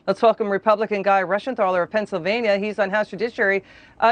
Let's welcome Republican guy Reschenthaler of Pennsylvania. He's on House Judiciary.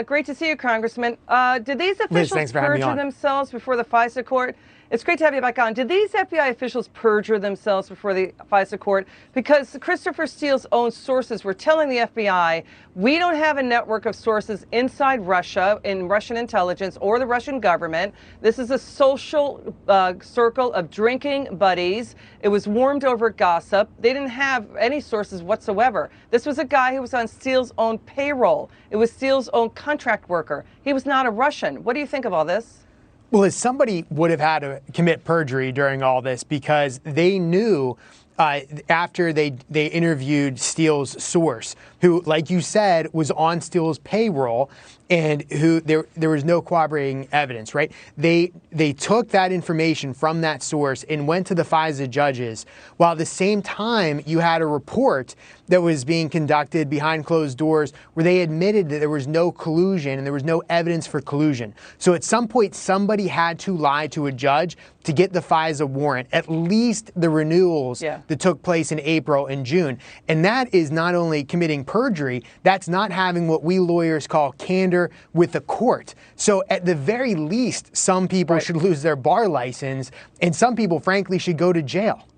Great to see you, Congressman. Did these officials perjure themselves before the FISA court? It's great to have you back on. Did these FBI officials perjure themselves before the FISA court? Because Christopher Steele's own sources were telling the FBI, we don't have a network of sources inside Russia, in Russian intelligence or the Russian government. This is a social circle of drinking buddies. It was warmed over gossip. They didn't have any sources whatsoever. This was a guy who was on Steele's own payroll. It was Steele's own contract worker. He was not a Russian. What do you think of all this? Well, as somebody would have had to commit perjury during all this because they knew after they interviewed Steele's source, who, like you said, was on Steele's payroll and who there was no corroborating evidence, right? They took that information from that source and went to the FISA judges, while at the same time you had a report that was being conducted behind closed doors where they admitted that there was no collusion and there was no evidence for collusion. So at some point, somebody had to lie to a judge to get the FISA warrant, at least the renewals that took place in April and June. And that is not only committing perjury, that's not having what we lawyers call candor with the court. So at the very least, some people should lose their bar license, and some people, frankly, should go to jail.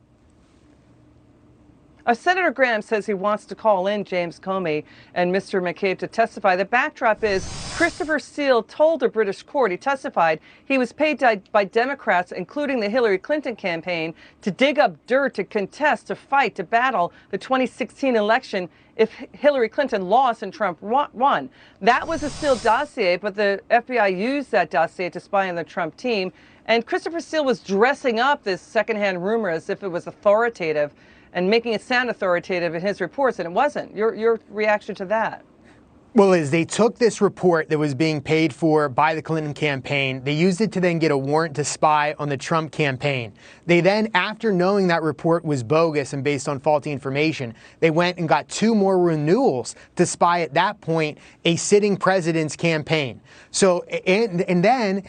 Senator Graham says he wants to call in James Comey and Mr. McCabe to testify. The backdrop is Christopher Steele told a British court, he testified, he was paid by Democrats, including the Hillary Clinton campaign, to dig up dirt, to contest, to fight, to battle the 2016 election if Hillary Clinton lost and Trump won. That was a Steele dossier, but the FBI used that dossier to spy on the Trump team. And Christopher Steele was dressing up this secondhand rumor as if it was authoritative and making it sound authoritative in his reports, and it wasn't. Your reaction to that? Well, they took this report that was being paid for by the Clinton campaign. They used it to then get a warrant to spy on the Trump campaign. They then, after knowing that report was bogus and based on faulty information, they went and got 2 more renewals to spy at that point a sitting president's campaign. So, and then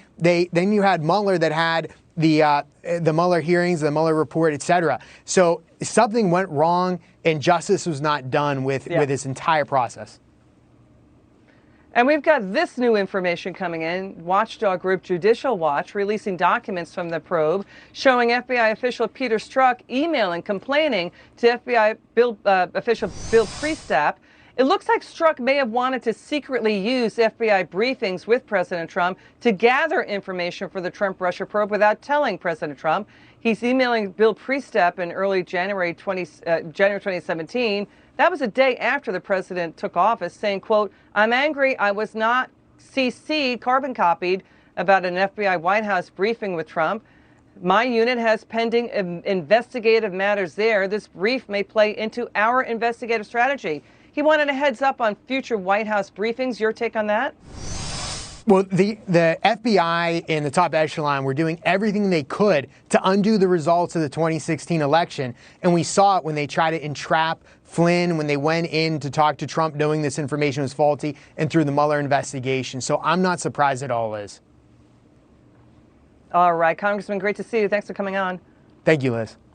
you had Mueller that had the Mueller hearings, the Mueller report, et cetera. So something went wrong and justice was not done with this entire process. And we've got this new information coming in. Watchdog group Judicial Watch releasing documents from the probe showing FBI official Peter Strzok emailing, complaining to FBI official Bill Priestap. It looks like Strzok may have wanted to secretly use FBI briefings with President Trump to gather information for the Trump-Russia probe without telling President Trump. He's emailing Bill Priestap in early January 2017. That was a day after the president took office, saying, quote, I'm angry I was not CC'd, carbon copied, about an FBI White House briefing with Trump. My unit has pending investigative matters there. This brief may play into our investigative strategy. He wanted a heads up on future White House briefings. Your take on that? Well, the FBI and the top echelon were doing everything they could to undo the results of the 2016 election. And we saw it when they tried to entrap Flynn, when they went in to talk to Trump knowing this information was faulty, and through the Mueller investigation. So I'm not surprised at all, Liz. All right, Congressman, great to see you. Thanks for coming on. Thank you, Liz.